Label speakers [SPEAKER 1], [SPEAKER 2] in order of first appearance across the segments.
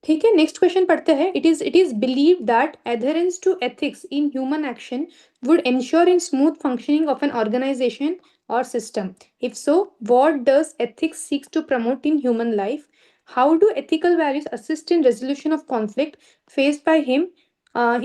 [SPEAKER 1] ठीक है, next question पढ़ते हैं. It is believe that adherence to ethics in human action would ensure in smooth functioning of an organization or system. If so, what does ethics seek to promote in human life? How do ethical values assist in resolution of conflict faced by him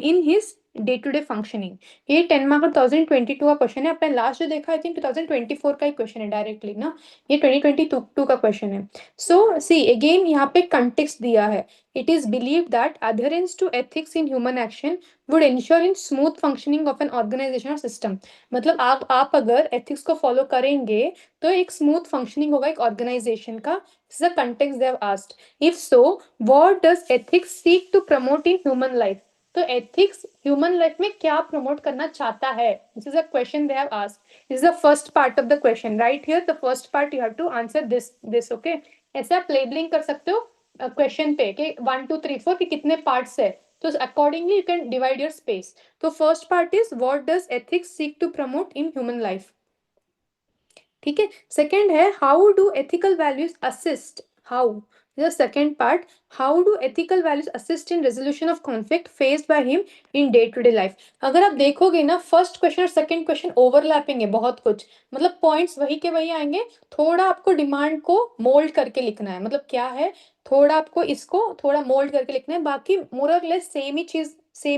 [SPEAKER 1] in his day to day functioning? ये 10 mark 2022 का question है. अपने last जो देखा I think 2024 का ही question है directly ना, ये 2022 का क्वेश्चन है. सो सी अगेन यहाँ पे कंटेक्स्ट दिया है. It is believe that adherence to ethics in human action would ensure in smooth functioning of an organisation और सिस्टम. मतलब आप अगर एथिक्स को फॉलो करेंगे तो एक स्मूथ फंक्शनिंग होगा एक ऑर्गेनाइजेशन का. This is the context they have asked. If so, what does ethics seek to promote in human life? तो एथिक्स ह्यूमन लाइफ में क्या प्रमोट करना चाहता है? This is a question they have asked. This is the first part of the question. Right here the first part, you have to answer this okay. ऐसे आप labelling कर सकते हो क्वेश्चन पे कि 1 2 3 4 कि कितने पार्ट्स है, तो accordingly you can divide your space. तो first part is what does ethics seek to promote in human life. ठीक है. सेकंड है how do ethical values assist. How, the second part, how do ethical values assist in resolution of conflict faced by him in day to day life? अगर आप देखोगे ना, first question और second question overlapping है बहुत कुछ, मतलब points वही के वही आएंगे. थोड़ा आपको डिमांड को मोल्ड करके लिखना है. मतलब क्या है, थोड़ा आपको इसको थोड़ा मोल्ड करके लिखना है, बाकी मोर और लेस सेम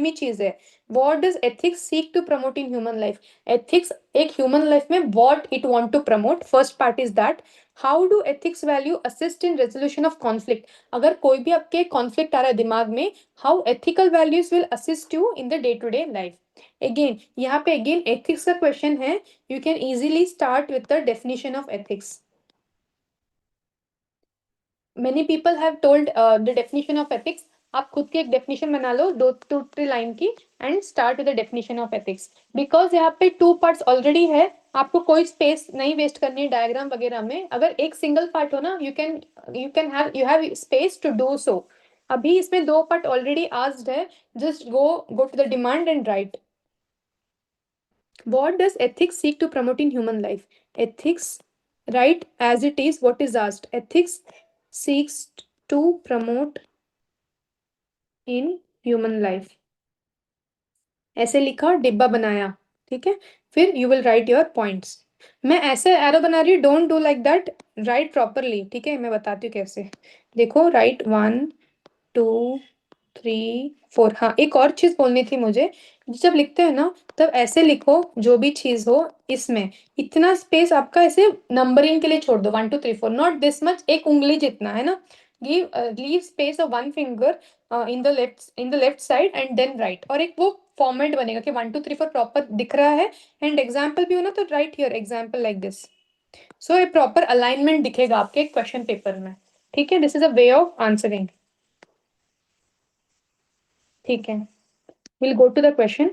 [SPEAKER 1] ही चीज है. What does ethics seek to promote in human life? Ethics एक ह्यूमन लाइफ में what it want to promote, first part is that. How do ethics value assist in resolution of conflict? अगर कोई भी आपके conflict आ रहा है दिमाग में, how ethical values will assist you in the day to day life. Again यहाँ पे अगेन एथिक्स का क्वेश्चन है. You can easily start with the definition of ethics. Many people have told the definition of ethics. आप खुद की एक definition बना लो 2 3 लाइन की and start with the definition of ethics. Because यहाँ पे 2 पार्ट्स ऑलरेडी है, आपको कोई स्पेस नहीं वेस्ट करनी है डायग्राम वगैरह में. अगर एक सिंगल पार्ट हो ना, you have space to do so. अभी इसमें 2 पार्ट ऑलरेडी आस्क्ड है. Just go to the demand and write. What does ethics seek to promote in human life? Ethics, right as it is, what is asked? Ethics seeks to promote in human life. ऐसे लिखा, डिब्बा बनाया. ठीक है, फिर you will write your points. मैं ऐसे arrow बना रही हूँ, don't do like that, right properly. ठीक है, मैं बताती हूँ कैसे. देखो, राइट 1 2 3 4. हाँ, एक और चीज बोलनी थी मुझे. जब लिखते हैं ना, तब ऐसे लिखो जो भी चीज हो इसमें. इतना स्पेस आपका ऐसे नंबरिंग के लिए छोड़ दो, 1 2 3 4, नॉट दिस मच, एक उंगली जितना है ना. Leave space of 1 finger in the left side and then write. और एक वो फॉर्मेट बनेगा कि 1 2 3 4 प्रॉपर दिख रहा है. एंड एग्जाम्पल भी हो ना, तो right here example like this. So ये प्रॉपर अलाइनमेंट दिखेगा आपके क्वेश्चन पेपर में. ठीक है, this is a way of answering. ठीक है, we'll go to the question.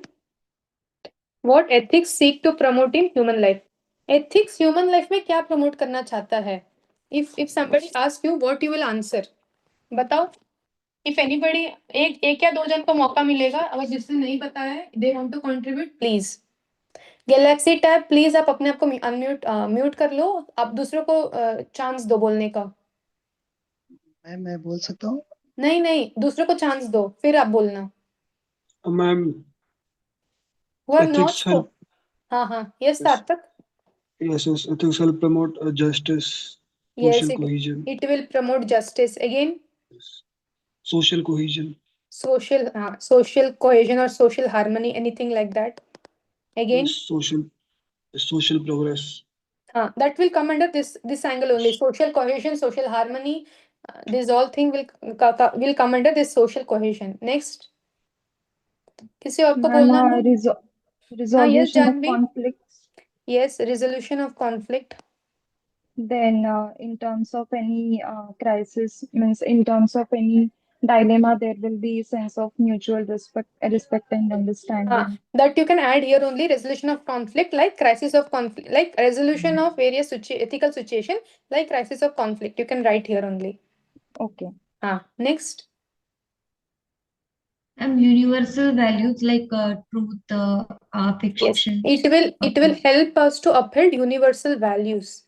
[SPEAKER 1] What ethics seek to promote in human life? Ethics human life में क्या promote करना चाहता है? If somebody asks you, what you will answer? बताओ. If anybody, एक या दो जन को मौका मिलेगा, अगर जिसने नहीं पता है, they want to contribute, please. Galaxy tab please आप अपने आप को म्यूट कर लो. आप दूसरों को चांस दो बोलने का.
[SPEAKER 2] मैं बोल सकता हूँ.
[SPEAKER 1] नहीं नहीं, दूसरों को चांस दो, फिर आप बोलना.
[SPEAKER 2] मैम,
[SPEAKER 1] वो नॉट
[SPEAKER 2] ethics
[SPEAKER 1] को.
[SPEAKER 2] help.
[SPEAKER 1] हाँ हाँ, यस
[SPEAKER 2] Yes,
[SPEAKER 1] सार्थक.
[SPEAKER 2] yes, ethics help promote justice,
[SPEAKER 1] Yes,
[SPEAKER 2] social cohesion.
[SPEAKER 1] it will promote justice. Again,
[SPEAKER 2] Yes. Social cohesion.
[SPEAKER 1] social cohesion or social harmony, anything like that.
[SPEAKER 2] Yes,
[SPEAKER 1] Again,
[SPEAKER 2] social progress.
[SPEAKER 1] that will come under this angle only. Social cohesion, social harmony. This all thing will come under this social cohesion. Next, किसी और को
[SPEAKER 3] Ma'am,
[SPEAKER 1] बोलना है? हाँ, yes,
[SPEAKER 3] resolution of
[SPEAKER 1] Janvi.
[SPEAKER 3] conflicts.
[SPEAKER 1] Yes, resolution of conflict.
[SPEAKER 3] Then, in terms of any crisis, means in terms of any dilemma, there will be sense of mutual respect and understanding.
[SPEAKER 1] That you can add here only, resolution of conflict, like crisis of conflict, like resolution of various ethical situation, like crisis of conflict. You can write here only.
[SPEAKER 3] Okay.
[SPEAKER 1] Next.
[SPEAKER 4] And universal values like truth,
[SPEAKER 1] Yes,
[SPEAKER 4] affection.
[SPEAKER 1] it will help us to uphold universal values.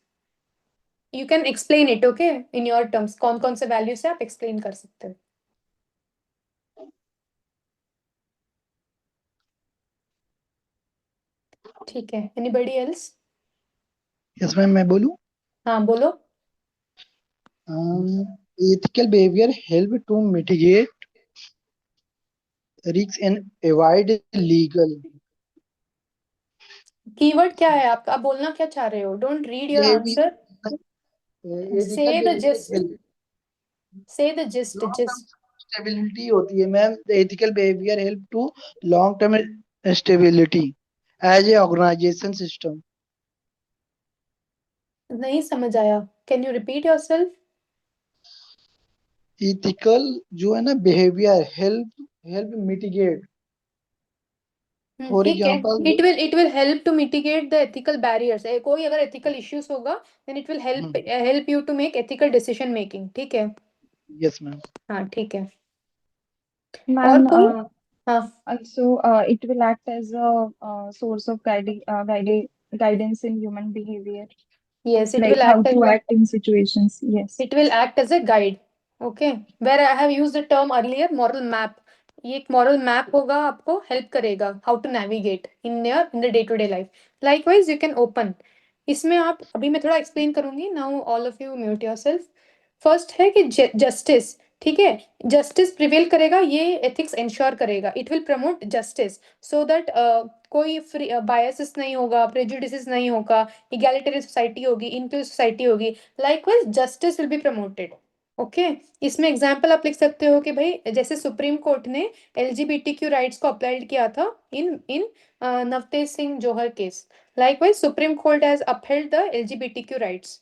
[SPEAKER 1] You can explain it, okay, in your terms. कौन कौन से values है आप explain कर सकते हो. ठीक है, एनीबडी एल्स?
[SPEAKER 5] यस मैम, मैं बोलूं?
[SPEAKER 1] हाँ बोलो।
[SPEAKER 5] Ethical behavior help to mitigate risks and avoid legal
[SPEAKER 1] keyword क्या है आपका? आप बोलना क्या चाह रहे हो? Don't read your
[SPEAKER 5] behavior.
[SPEAKER 1] Answer, say
[SPEAKER 5] Ethical
[SPEAKER 1] the
[SPEAKER 5] behavior
[SPEAKER 1] gist,
[SPEAKER 5] help.
[SPEAKER 1] Say the gist
[SPEAKER 5] long term
[SPEAKER 1] gist.
[SPEAKER 5] Stability होती है ma'am. Ethical behaviour help to long term stability as a organisation system.
[SPEAKER 1] नहीं समझ आया, can you repeat yourself?
[SPEAKER 5] Ethical जो है ना behaviour help help mitigate. For
[SPEAKER 1] ठीक है।
[SPEAKER 5] Example.
[SPEAKER 1] It will help to mitigate the ethical barriers. कोई अगर एथिकल इश्यूज होगा then it will help you to make ethical decision making. ठीक है,
[SPEAKER 5] यस मैम.
[SPEAKER 1] हाँ ठीक है। और
[SPEAKER 3] Ma'am,
[SPEAKER 1] कोई? हाँ
[SPEAKER 3] also it will act as a source of guidance in human behavior,
[SPEAKER 1] yes, it
[SPEAKER 3] like
[SPEAKER 1] will
[SPEAKER 3] how
[SPEAKER 1] act
[SPEAKER 3] to act in situations. Yes.
[SPEAKER 1] it will act as a guide. Okay, where I have used the term earlier, moral map. ये एक moral map होगा, आपको help करेगा how to navigate in the day to day life. Likewise you can open. इसमें आप, अभी मैं थोड़ा explain करूंगी. Now all of you mute yourself. First है कि जस्टिस, ठीक है, जस्टिस प्रिवेल करेगा, ये एथिक्स इंश्योर करेगा. It will promote justice so that कोई फ्री बायसेस नहीं होगा, प्रेजुडिसेस नहीं होगा, इगैलिटरी सोसाइटी होगी, इंक्लूसिव सोसाइटी होगी. Likewise justice will be promoted. Okay, इसमें एग्जांपल आप लिख सकते हो कि भाई जैसे सुप्रीम कोर्ट ने LGBTQ राइट्स को अप्लाइड किया था इन इन नवतेज सिंह जोहर case. Likewise supreme court has upheld the LGBTQ rights.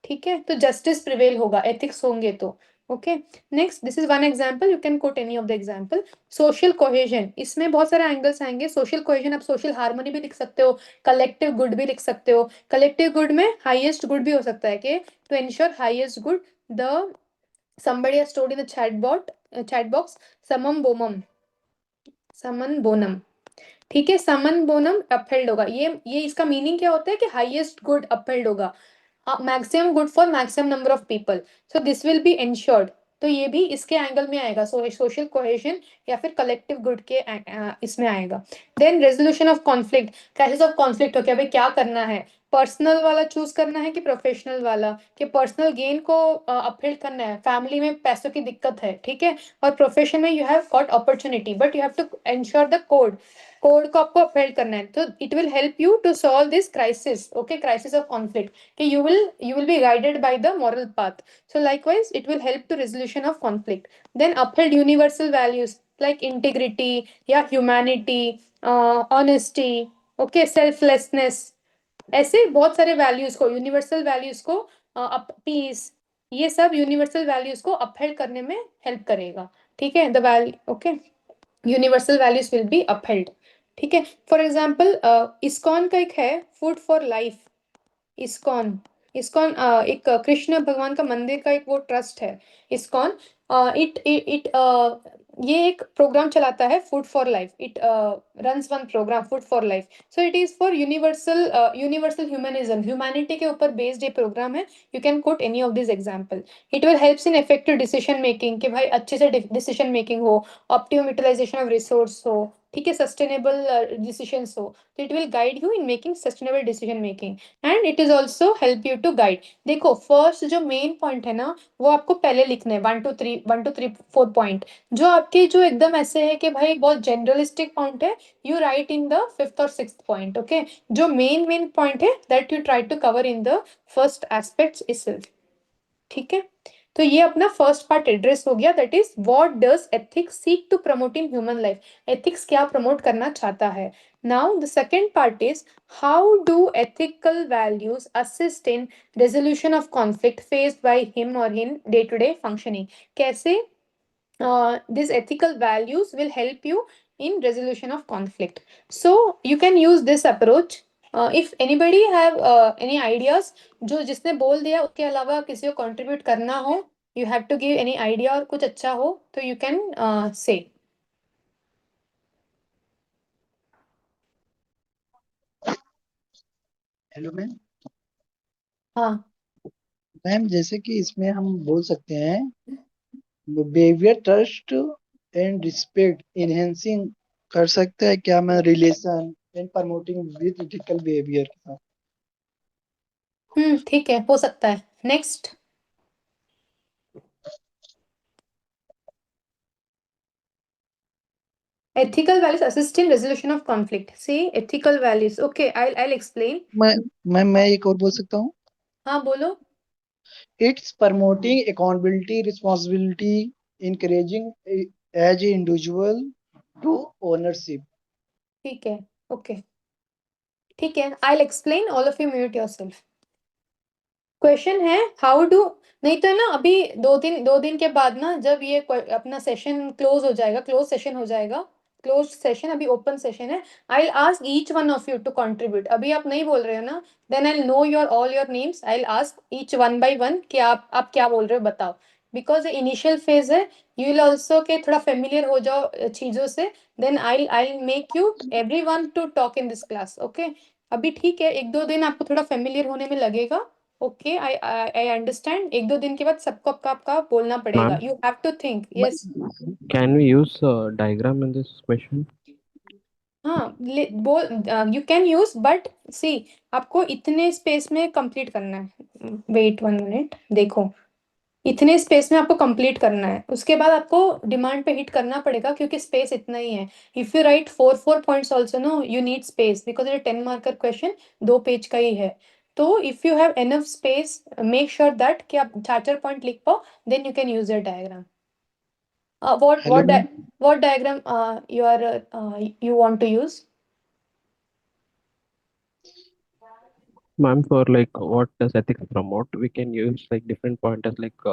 [SPEAKER 1] ठीक है, तो जस्टिस प्रिवेल होगा, एथिक्स होंगे तो. Okay, next, this is one example, you can quote any of the example. Social cohesion, इसमें बहुत सारे एंगल्स आएंगे. सोशल कोहेजन, आप सोशल हार्मनी भी लिख सकते हो, कलेक्टिव गुड भी लिख सकते हो. कलेक्टिव गुड में हाईएस्ट गुड भी हो सकता है कि to ensure highest good. The somebody has told in the chat box, समम बोमम, समन बोनम. ठीक है, समन बोनम अपहेल्ड होगा. ये इसका मीनिंग क्या होता है कि हाईएस्ट गुड अपहेल्ड होगा, maximum good for maximum number of people. So this will be insured. तो ये भी इसके एंगल में आएगा, सोशल कोहेजन या फिर कलेक्टिव गुड के इसमें आएगा. Then resolution of conflict, crisis of conflict हो गया, भाई क्या करना है, पर्सनल वाला चूज करना है कि प्रोफेशनल वाला, कि पर्सनल गेन को अपहेल्ड करना है, फैमिली में पैसों की दिक्कत है, ठीक है, और प्रोफेशन में you have got opportunity but you have to ensure the code, code को आपको अपहेल्ड करना है. तो it will help you to solve this crisis. Okay, crisis of conflict, कि you will be guided by the moral path. So likewise it will help to resolution of conflict. Then upheld universal values like integrity, yeah, humanity, honesty, okay, selflessness. ऐसे बहुत सारे values को, universal values को, piece, ये सब universal values को upheld करने में हेल्प करेगा. ठीक है, the value, okay, universal values will be upheld. ठीक है, फॉर एग्जाम्पल इस्कॉन का एक है food for life. ISKCON, ISKCON एक कृष्ण भगवान का मंदिर का एक वो ट्रस्ट है, इस्कॉन. इट इट ये एक प्रोग्राम चलाता है food for life. It runs one programme food for life. So it is for universal humanism, humanity के ऊपर बेस्ड ये प्रोग्राम है. You can quote any of this example. It will helps in effective decision making, कि भाई अच्छे से decision making हो, optimum utilisation of resource हो, ठीक है, सस्टेनेबल डिसीजंस हो. तो it will guide you in making sustainable decision making. And it is also help you to guide. देखो फर्स्ट जो मेन पॉइंट है ना, वो आपको पहले लिखना है, 1 2 3 4 पॉइंट. जो आपके जो एकदम ऐसे है कि भाई बहुत जनरलिस्टिक पॉइंट है, you write in the fifth और सिक्स्थ पॉइंट. ओके, जो मेन पॉइंट है that you try to cover in the first aspects itself. ठीक है, तो ये अपना फर्स्ट पार्ट एड्रेस हो गया, that is what does ethics seek to promote in human life. Ethics क्या प्रमोट करना चाहता है. Now the second part is how do ethical values assist in resolution of conflict faced by him और in day to day functioning. कैसे these ethical values will help you in resolution of conflict. So you can use this approach. If anybody have any ideas, जो जिसने बोल दिया उसके अलावा किसी को contribute करना हो, you have to give any idea और कुछ अच्छा हो तो you can say.
[SPEAKER 5] Hello ma'am.
[SPEAKER 1] हाँ,
[SPEAKER 5] मैम जैसे कि इसमें हम बोल सकते हैं behaviour trust and respect enhancing कर सकते हैं क्या मैं relation in promoting with ethical behavior.
[SPEAKER 1] ठीक है, हो सकता है. Next. Ethical values assist in resolution of conflict. See, ethical values. Okay, I'll explain.
[SPEAKER 5] मैं एक और बोल सकता हूँ.
[SPEAKER 1] हाँ, बोलो.
[SPEAKER 5] It's promoting accountability, responsibility, encouraging as an individual to ownership.
[SPEAKER 1] ठीक है. Okay. ठीक है. I'll explain. All of you mute yourself. Question है हाउ डू. नहीं तो ना, अभी 2 दिन के बाद ना, जब ये अपना सेशन क्लोज हो जाएगा, क्लोज सेशन हो जाएगा, क्लोज सेशन, अभी ओपन सेशन है. I ask each one of you to contribute. अभी आप नहीं बोल रहे हो ना, then I know your all your names. I ask each one by one कि आप क्या बोल रहे हो, बताओ. बिकॉज इनिशियल फेज है, यू विल ऑल्सो के थोड़ा फेमिलियर हो जाओ चीजों से. Then I make you every one to talk in this class. Okay, अभी ठीक है, 1-2 दिन आपको थोड़ा फेमिलियर होने में लगेगा. Okay, I understand. 1-2 दिन के बाद सबको आपका बोलना पड़ेगा.
[SPEAKER 6] Ma'am,
[SPEAKER 1] you have to think. Yes.
[SPEAKER 6] can we use diagram in this question?
[SPEAKER 1] हाँ, बोल, you can use, but see, आपको इतने स्पेस में कंप्लीट करना है. वेट 1 मिनट, देखो, इतने स्पेस में आपको कंप्लीट करना है. उसके बाद आपको डिमांड पे हिट करना पड़ेगा, क्योंकि स्पेस इतना ही है. If you write 4 points also, no, you need space, because ये 10 मार्कर क्वेश्चन 2 पेज का ही है. तो if you have enough space, make sure that कि आप 4 पॉइंट लिख पाओ, then you can use your diagram.
[SPEAKER 5] Hello, ma'am.
[SPEAKER 1] What diagram you want to use?
[SPEAKER 6] Ma'am, for like what does ethics promote? We can use like different pointers like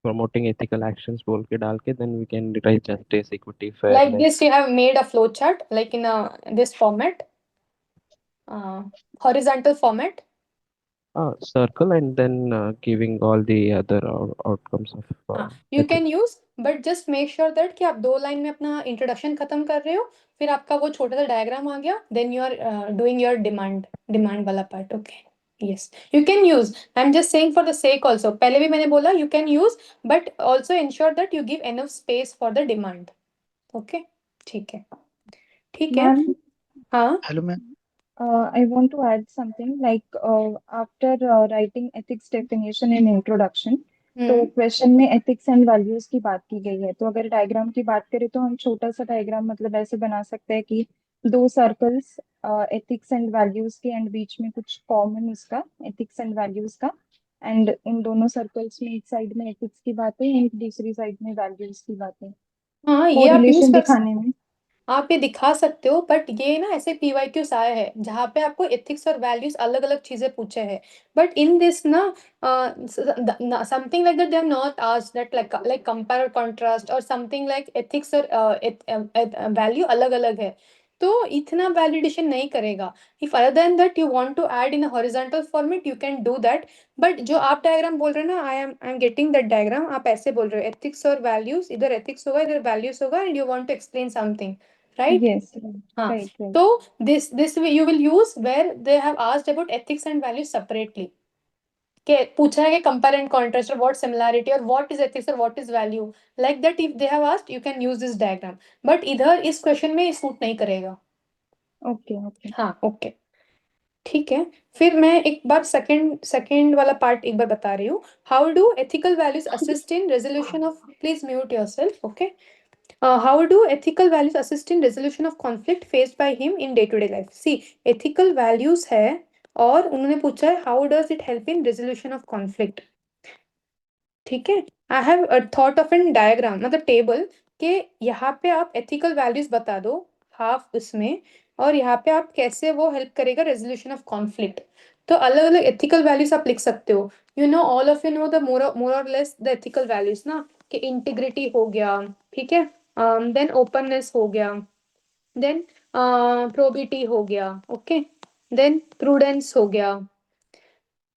[SPEAKER 6] promoting ethical actions बोल के डाल के, then we can write justice, equity,
[SPEAKER 1] Like
[SPEAKER 6] fairness.
[SPEAKER 1] this, you have made a flow chart, like in this format, horizontal format.
[SPEAKER 6] Circle and then giving all the other outcomes of
[SPEAKER 1] You
[SPEAKER 6] ethics.
[SPEAKER 1] can use, but just make sure that कि आप 2 line में अपना introduction खत्म कर रहे हो, फिर आपका वो छोटा सा डायग्राम आ गया, then you are doing your demand वाला part. Okay, yes, you can use. I'm just saying for the sake also. पहले भी मैंने बोला you can use, but also ensure that you give enough space for the demand. Okay, ठीक है. ठीक है.
[SPEAKER 3] Ma'am,
[SPEAKER 1] हाँ.
[SPEAKER 5] Hello, ma'am.
[SPEAKER 3] I want to add something like after writing ethics definition in introduction, तो क्वेश्चन में ethics and values की बात की गई है. तो अगर डायग्राम की बात करें तो हम छोटा सा डायग्राम मतलब ऐसे बना सकते हैं कि 2 सर्कल्स एथिक्स एंड वैल्यूज के, एंड बीच में कुछ कॉमन उसका एथिक्स एंड वैल्यूज का, एंड इन दोनों सर्कल्स में एक साइड में एथिक्स की बातें, एंड दूसरी साइड में वैल्यूज की बातें,
[SPEAKER 1] हाँ, ये आप यूज
[SPEAKER 3] कोरिलेशन
[SPEAKER 1] कर
[SPEAKER 3] दिखाने में.
[SPEAKER 1] आप ये दिखा सकते हो, बट ये ना ऐसे पीवाईक्यूज आया है जहाँ पे आपको एथिक्स और वैल्यूज अलग अलग चीजें पूछे हैं. बट इन दिस ना, something like that, they have not asked that, like compare और कॉन्ट्रास्ट, और समथिंग लाइक एथिक्स और वैल्यू अलग अलग है. तो इतना वैलिडेशन नहीं करेगा. If other than that you want to add in a horizontal format, you can do that. But जो आप डायग्राम बोल रहे हो ना, I am getting that diagram. आप ऐसे बोल रहे हो, एथिक्स और वैल्यूज, इधर एथिक्स होगा, इधर वैल्यूज होगा, and you want to explain something, right?
[SPEAKER 3] Yes,
[SPEAKER 1] हाँ.
[SPEAKER 3] right, right.
[SPEAKER 1] So this way you will use where they have asked about ethics and values separately. के पूछा है कि compare and contrast or what similarity or what is ethics or what is value, like that if they have asked you can use this diagram. But इधर इस question में suit नहीं करेगा.
[SPEAKER 3] Okay, okay.
[SPEAKER 1] हाँ, ओके, ठीक है. फिर मैं एक बार सेकंड वाला पार्ट एक बार बता रही हूँ. How do ethical values assist in resolution of, please mute yourself. Okay. How do ethical values assist in resolution of conflict faced by him in day-to-day life? See, ethical values है, और उन्होंने पूछा है how does it help in resolution of conflict. ठीक है. I have a thought of an diagram, मतलब table, के यहाँ पे आप ethical values बता दो हाफ उसमें, और यहाँ पे आप कैसे वो हेल्प करेगा resolution of conflict. तो अलग अलग ethical values आप लिख सकते हो. You know, all of you know the more or less the ethical values ना, कि integrity हो गया, ठीक है, then openness हो गया, then probity हो गया, okay, then prudence हो गया,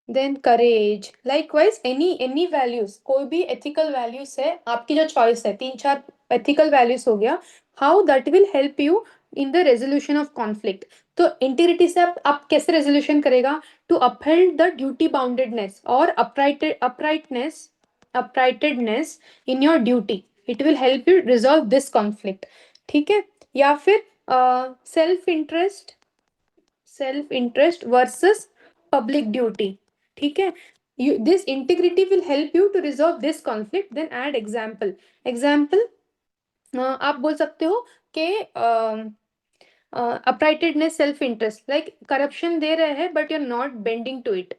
[SPEAKER 1] then courage. Likewise any values, कोई भी ethical values है, आपकी जो choice है, 3-4 ethical values हो गया, how that will help you in the resolution of conflict. तो integrity से आप कैसे resolution करेगा? To uphold the duty boundedness और uprightedness in your duty. It will help you resolve this conflict. ठीक है. या फिर self interest versus public duty. ठीक है, this integrity will help you to resolve this conflict. Then add example. आप बोल सकते हो कि uprightedness self interest, like corruption दे रहे हैं but you are not bending to it.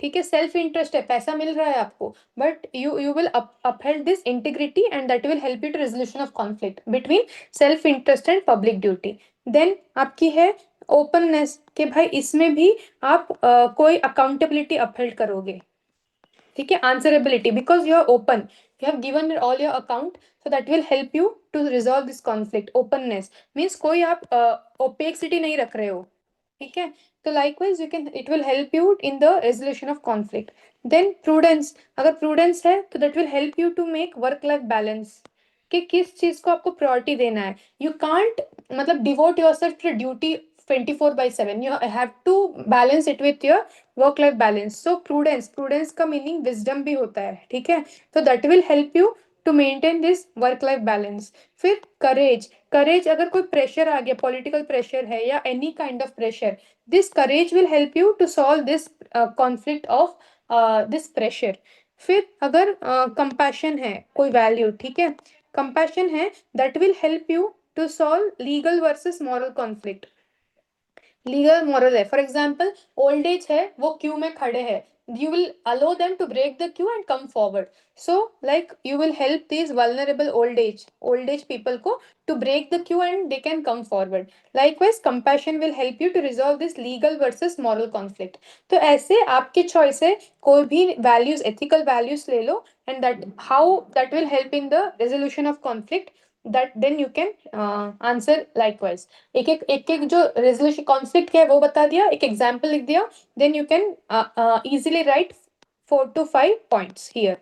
[SPEAKER 1] ठीक है, सेल्फ इंटरेस्ट है, पैसा मिल रहा है आपको, but you will upheld this integrity and that will help you to resolution of conflict between self interest and public duty. Then आपकी है openness, कि भाई इसमें भी आप कोई अकाउंटेबिलिटी अपहेल्ड करोगे. ठीक है, answerability, because you are open, you have given all your account, so that will help you to resolve this conflict. Openness means कोई आप opacity नहीं रख रहे हो. ठीक है, तो likewise you can, it will help you in the resolution of conflict. Then prudence, अगर prudence है तो that will help you to make work life balance, कि किस चीज को आपको priority देना है. You can't मतलब devote yourself to duty 24/7. You have to balance it with your work life balance. So prudence का meaning wisdom भी होता है. ठीक है, तो that will help you to maintain this work life balance. फिर करेज, अगर कोई प्रेशर आ गया, पॉलिटिकल प्रेशर है या any kind of pressure, this courage will help you to solve this conflict of this pressure. फिर अगर कंपैशन है, कोई वैल्यू, ठीक है, कंपैशन है, that will help you to solve legal versus moral conflict. Legal moral है, for example old age है, वो क्यू में खड़े हैं, you will allow them to break the queue and come forward. So like you will help these vulnerable old age people ko to break the queue and they can come forward. Likewise compassion will help you to resolve this legal versus moral conflict. तो ऐसे आपके choice है, कोई भी values, ethical values ले लो, and that how that will help in the resolution of conflict, that then you can answer likewise. एक जो resolution conflict है वो बता दिया, एक example लिख दिया, then you can easily write 4 to 5 points here,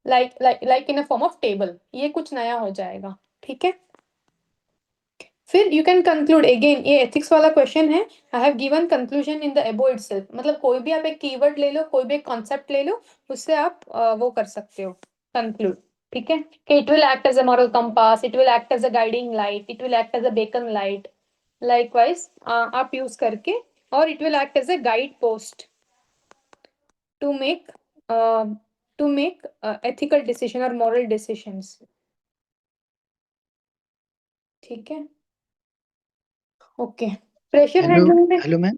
[SPEAKER 1] like in a form of table. ये कुछ नया हो जाएगा. ठीक है, फिर you can conclude again. ये ethics वाला question है, I have given conclusion in the above itself. मतलब कोई भी आप एक keyword ले लो, कोई भी एक concept ले लो, उससे आप वो कर सकते हो, conclude. ठीक है, कि it will act as a moral compass, it will act as a guiding light, it will act as a beacon light. Likewise आप use करके, और it will act as a guide post to make ethical decision or moral decisions. ठीक है, okay. Pressure handling में,
[SPEAKER 5] hello ma'am.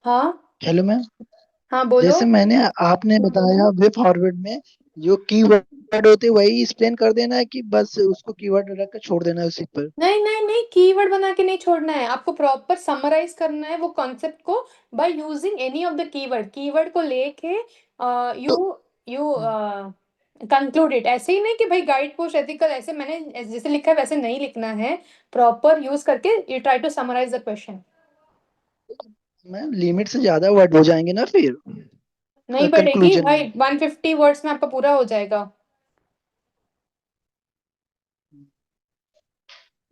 [SPEAKER 1] हाँ
[SPEAKER 5] hello ma'am.
[SPEAKER 1] हाँ बोलो.
[SPEAKER 5] जैसे आपने बताया वे फॉरवर्ड में जो कीवर्ड होते हैं वही एक्सप्लेन कर देना है कि बस उसको कीवर्ड रख कर छोड़ देना है उसी पर.
[SPEAKER 1] नहीं, कीवर्ड बना के नहीं छोड़ना है, आपको प्रॉपर समराइज करना है वो कॉन्सेप्ट को by using any of the keyword को लेके यू कंक्लूड इट. ऐसे ही नहीं कि भाई गाइड पोस्ट एथिकल ऐसे मैंने जैसे लिखा है वैसे नहीं लिखना है, प्रॉपर यूज करके you try to summarize the question.
[SPEAKER 5] Ma'am limit से ज्यादा वर्ड हो जाएंगे ना फिर
[SPEAKER 1] नहीं बढ़ेगी
[SPEAKER 5] कंक्लूजन
[SPEAKER 1] भाई,
[SPEAKER 5] में.
[SPEAKER 1] 150 वर्ड्स में आपका पूरा हो जाएगा.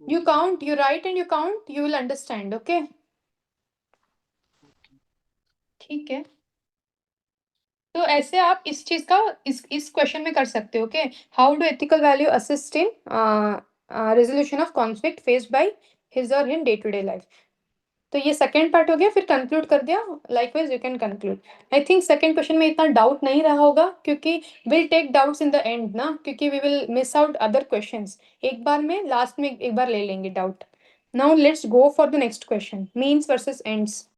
[SPEAKER 1] You count, you write and you count, you will understand. Okay. ठीक है, तो ऐसे आप इस चीज का इस क्वेश्चन में कर सकते हो. Okay, how do ethical value assist in resolution of conflict faced by his और him day to day life. तो ये सेकंड पार्ट हो गया, फिर कंक्लूड कर दिया. Likewise you can conclude. I think second question में इतना डाउट नहीं रहा होगा, क्योंकि will take doubts in the end ना, क्योंकि we will miss out other questions. एक बार में लास्ट में एक बार ले लेंगे doubt. Now let's go for the next question, means versus ends.